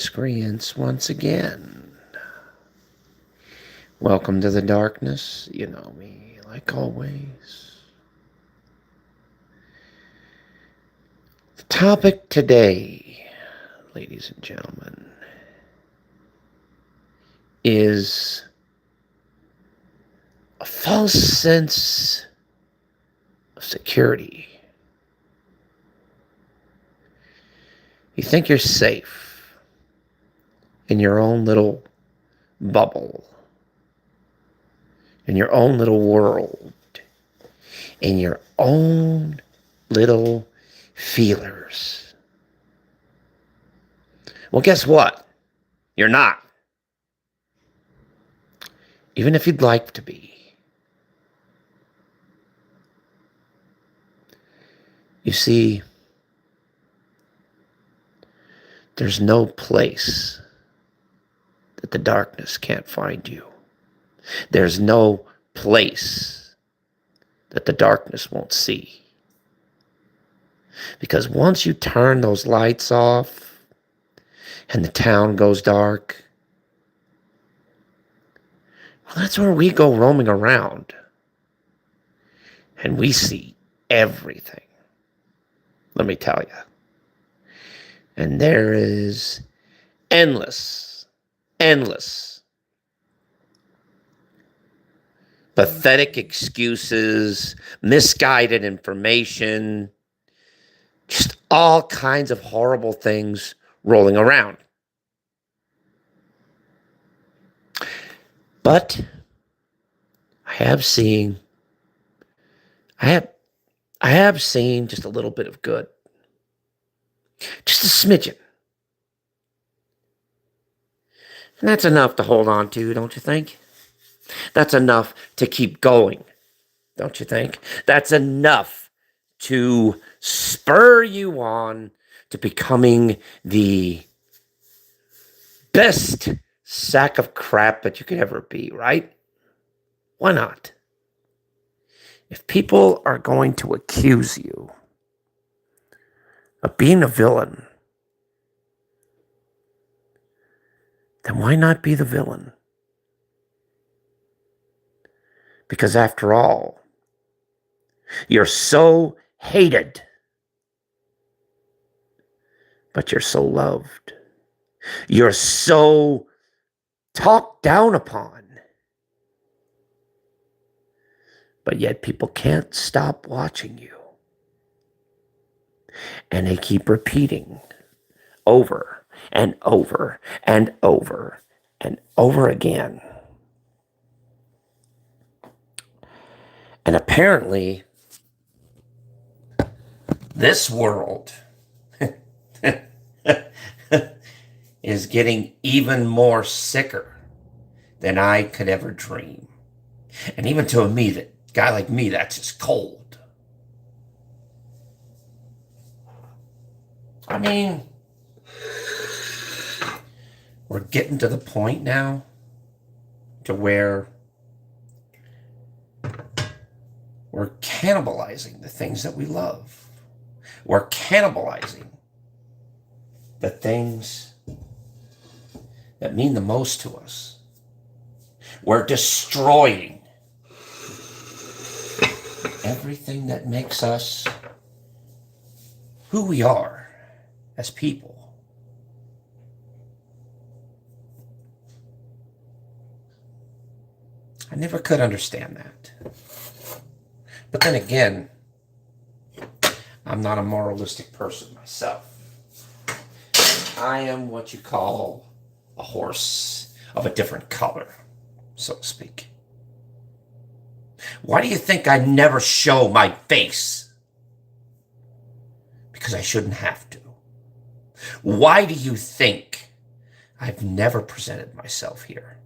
Miscreants once again. Welcome to the darkness. You know me, like always. The topic today, ladies and gentlemen, is a false sense of security. You think you're safe in your own little bubble, in your own little world, in your own little feelers. Well, guess what? You're not. Even if you'd like to be. You see, there's no place that the darkness can't find you. There's no place that the darkness won't see. Because once you turn those lights off and the town goes dark, well, that's where we go roaming around. And we see everything. Let me tell you. And there is endless pathetic excuses, misguided information, just all kinds of horrible things rolling around. But I have seen just a little bit of good. Just a smidgen. And that's enough to hold on to, don't you think? That's enough to keep going, don't you think? That's enough to spur you on to becoming the best sack of crap that you could ever be, right? Why not? If people are going to accuse you of being a villain, then why not be the villain? Because after all, you're so hated, but you're so loved. You're so talked down upon, but yet people can't stop watching you. And they keep repeating over and over and over and over again. And apparently, this world is getting even more sicker than I could ever dream. And even to a guy like me, that's just cold. I mean, we're getting to the point now to where we're cannibalizing the things that we love. We're cannibalizing the things that mean the most to us. We're destroying everything that makes us who we are as people. I never could understand that. But then again, I'm not a moralistic person myself. I am what you call a horse of a different color, so to speak. Why do you think I never show my face? Because I shouldn't have to. Why do you think I've never presented myself here?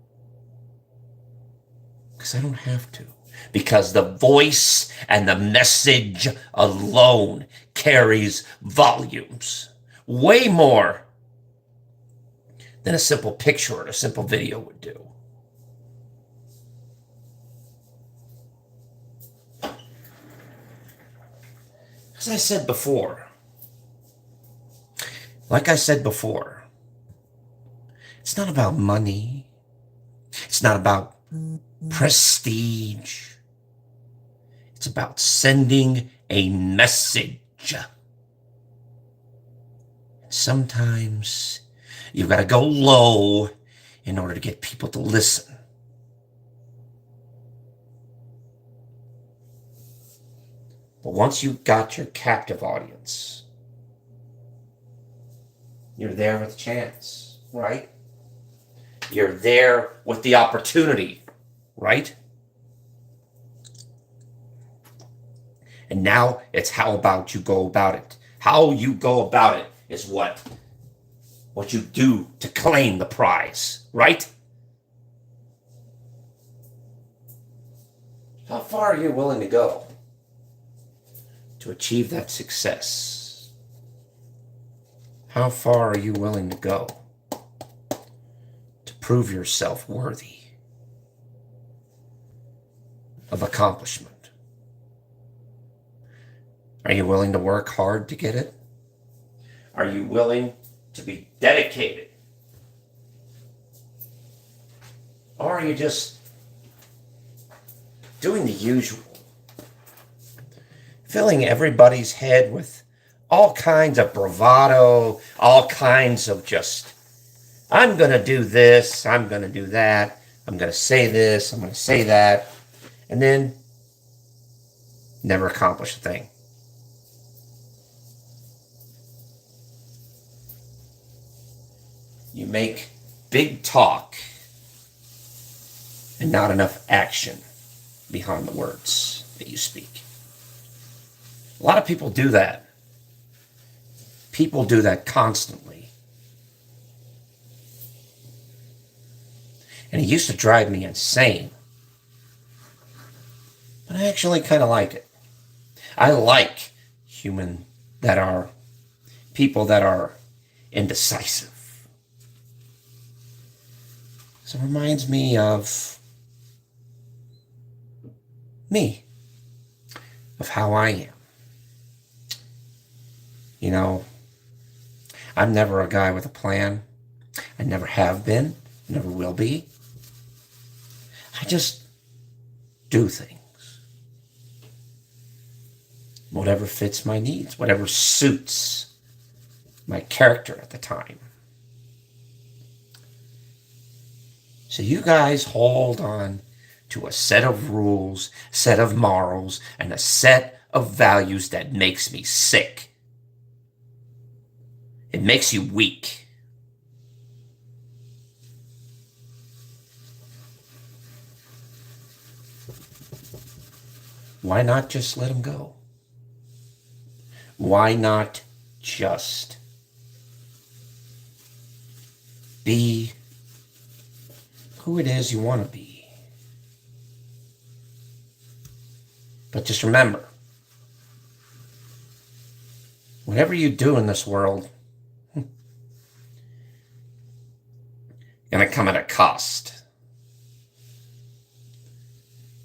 Because I don't have to. Because the voice and the message alone carries volumes. Way more than a simple picture or a simple video would do. As I said before, like I said before, It's not about money. It's not about prestige. It's about sending a message. Sometimes you've got to go low in order to get people to listen. But once you've got your captive audience, you're there with a chance, right? You're there with the opportunity, right? And now it's how about you go about it. How you go about it is what you do to claim the prize, right? How far are you willing to go to achieve that success? How far are you willing to go to prove yourself worthy of accomplishment? Are you willing to work hard to get it? Are you willing to be dedicated? Or are you just doing the usual? Filling everybody's head with all kinds of bravado, all kinds of just, I'm going to do this, I'm going to do that, I'm going to say this, I'm going to say that, and then never accomplish a thing. You make big talk and not enough action behind the words that you speak. A lot of people do that. People do that constantly. And it used to drive me insane. But I actually kind of like it. I like people that are indecisive. So it reminds me of me, of how I am. You know, I'm never a guy with a plan. I never have been, never will be. I just do things. Whatever fits my needs, whatever suits my character at the time. So you guys hold on to a set of rules, set of morals, and a set of values that makes me sick. It makes you weak. Why not just let them go? Why not just be who it is you want to be? But just remember, whatever you do in this world, going to come at a cost.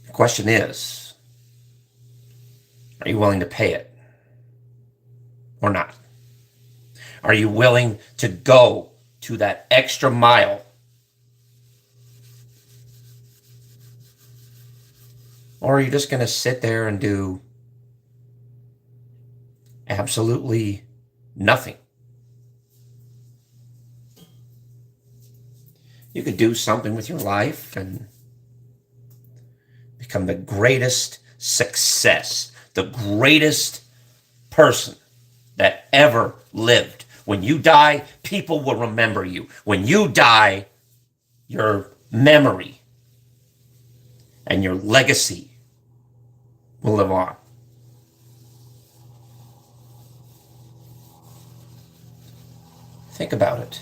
The question is, are you willing to pay it or not? Are you willing to go to that extra mile? Or are you just going to sit there and do absolutely nothing? You could do something with your life and become the greatest success, the greatest person that ever lived. When you die, people will remember you. When you die, your memory and your legacy will live on. Think about it.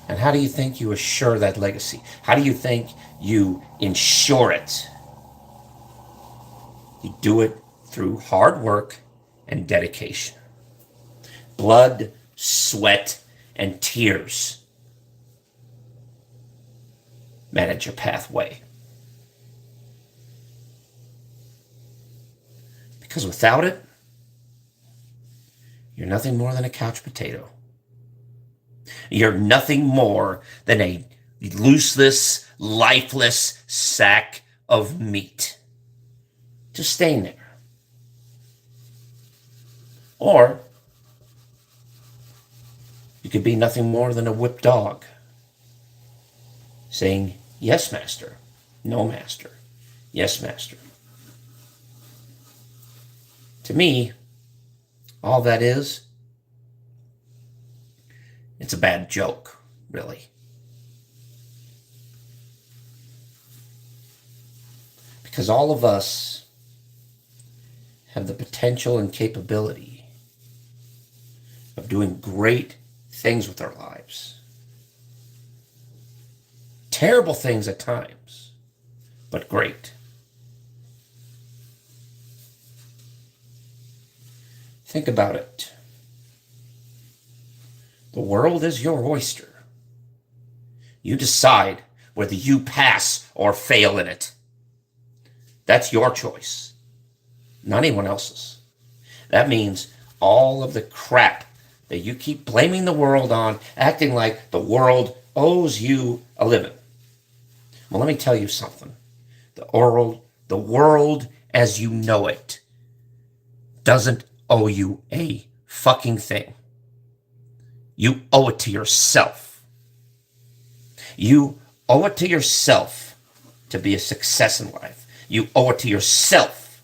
And how do you think you assure that legacy? How do you think you ensure it? You do it through hard work and dedication. Blood, sweat, and tears manage your pathway. Because without it, you're nothing more than a couch potato. You're nothing more than a useless, lifeless sack of meat. Just staying there. Or you could be nothing more than a whipped dog, saying, yes, master. No, master. Yes, master. To me, all that is, it's a bad joke, really. Because all of us have the potential and capability of doing great things with our lives. Terrible things at times, but great. Think about it. The world is your oyster. You decide whether you pass or fail in it. That's your choice, not anyone else's. That means all of the crap that you keep blaming the world on, acting like the world owes you a living. Well, let me tell you something. The world as you know it doesn't owe you a fucking thing. You owe it to yourself. You owe it to yourself to be a success in life. You owe it to yourself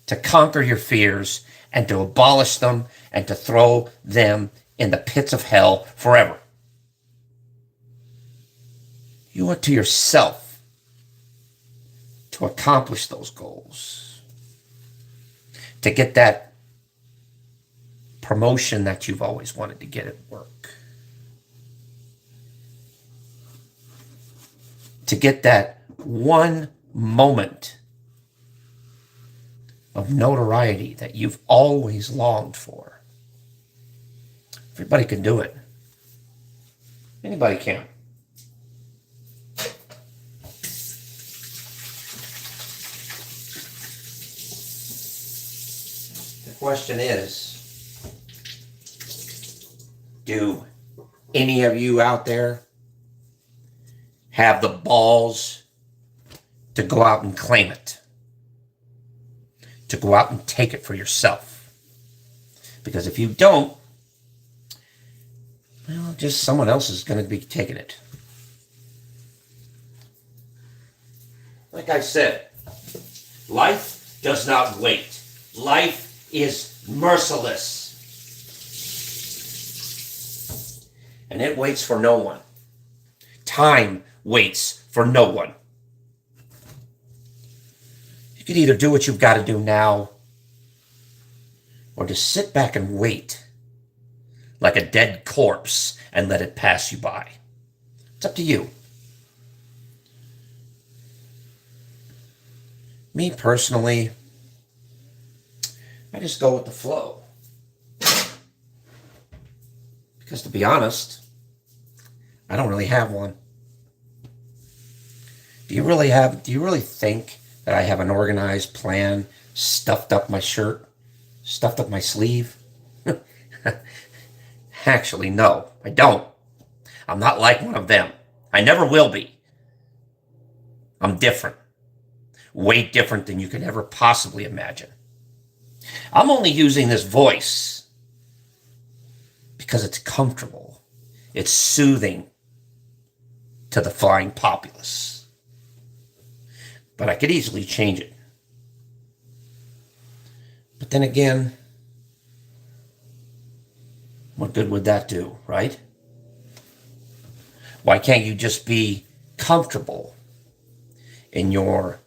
to conquer your fears and to abolish them and to throw them in the pits of hell forever. You owe it to yourself to accomplish those goals, to get that promotion that you've always wanted to get at work, to get that one moment of notoriety that you've always longed for. Everybody can do it. Anybody can. The question is, do any of you out there have the balls to go out and claim it? To go out and take it for yourself? Because if you don't, well, just someone else is going to be taking it. Like I said, life does not wait. Life is merciless. And it waits for no one. Time waits for no one. You could either do what you've got to do now, or just sit back and wait like a dead corpse and let it pass you by. It's up to you. Me personally, I just go with the flow. Because to be honest, I don't really have one. Do you really think that I have an organized plan stuffed up my shirt, stuffed up my sleeve? Actually, no, I don't. I'm not like one of them. I never will be. I'm different. Way different than you could ever possibly imagine. I'm only using this voice because it's comfortable. It's soothing to the flying populace. But I could easily change it. But then again, what good would that do, right? Why can't you just be comfortable in your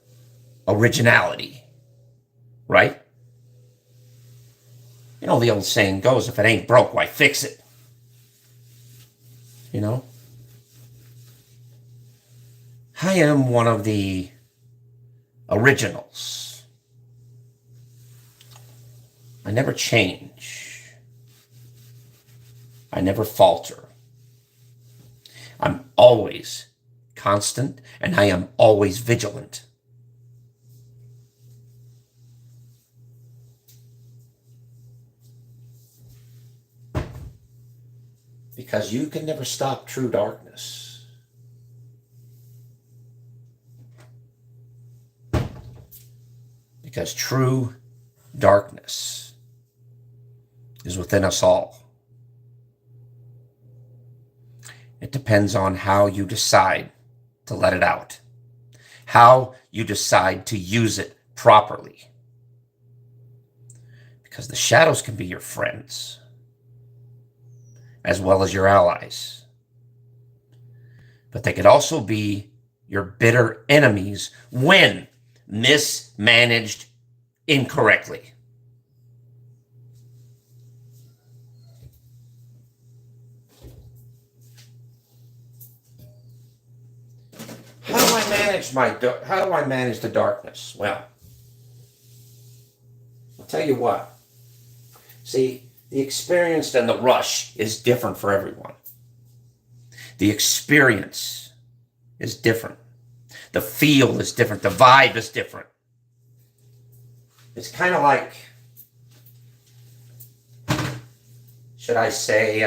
originality, right? You know, the old saying goes, if it ain't broke, why fix it? You know? I am one of the originals. I never change. I never falter. I'm always constant, and I am always vigilant. Because you can never stop true darkness. Because true darkness is within us all. It depends on how you decide to let it out, how you decide to use it properly. Because the shadows can be your friends, as well as your allies. But they could also be your bitter enemies when mismanaged incorrectly. How do I manage the darkness? Well, I'll tell you what. See, the experience and the rush is different for everyone. The experience is different. The feel is different. The vibe is different. It's kind of like, should I say,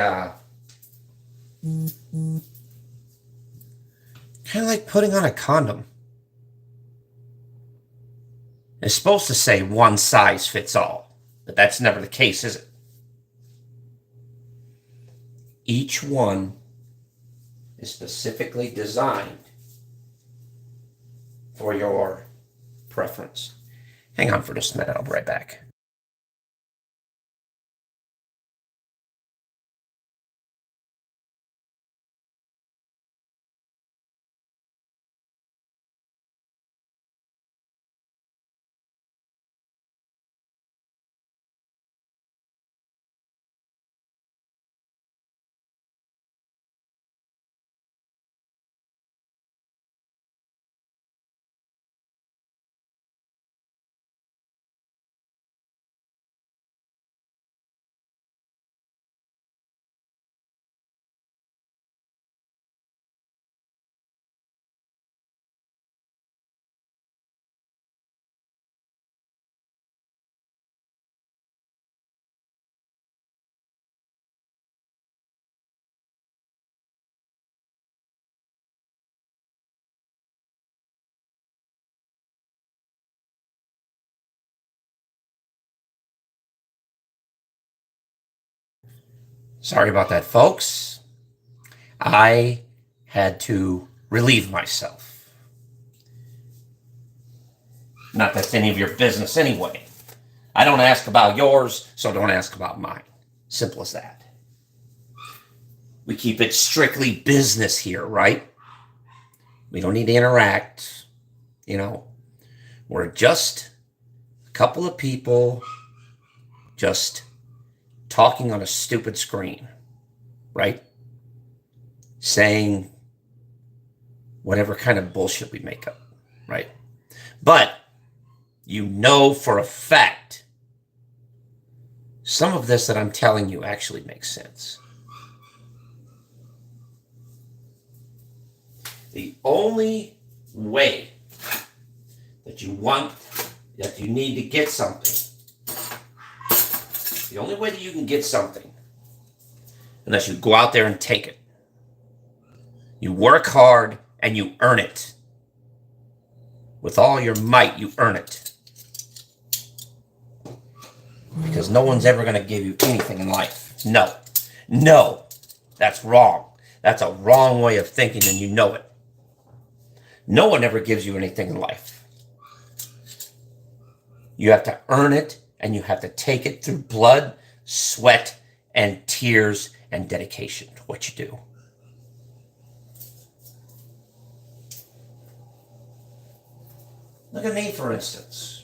kind of like putting on a condom. It's supposed to say one size fits all, but that's never the case, is it? Each one is specifically designed for your preference. Hang on for just a minute, I'll be right back. Sorry about that, folks. I had to relieve myself. Not that's any of your business anyway. I don't ask about yours, so don't ask about mine. Simple as that. We keep it strictly business here, right? We don't need to interact. You know, we're just a couple of people just talking on a stupid screen, right? Saying whatever kind of bullshit we make up, right? But you know for a fact, some of this that I'm telling you actually makes sense. The only way that you need to get something, the only way that you can get something, unless you go out there and take it. You work hard and you earn it. With all your might, you earn it. Because no one's ever going to give you anything in life. No, that's wrong. That's a wrong way of thinking, and you know it. No one ever gives you anything in life. You have to earn it, and you have to take it through blood, sweat, and tears, and dedication to what you do. Look at me, for instance.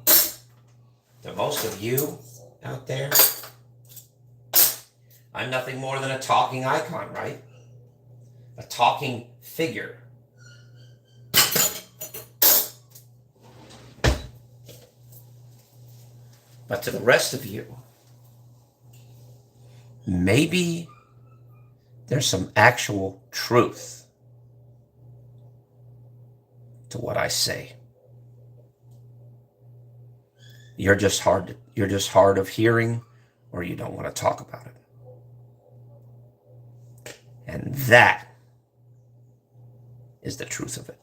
To most of you out there, I'm nothing more than a talking icon, right? A talking figure. But to the rest of you, maybe there's some actual truth to what I say. You're just hard of hearing, or you don't want to talk about it. And that is the truth of it.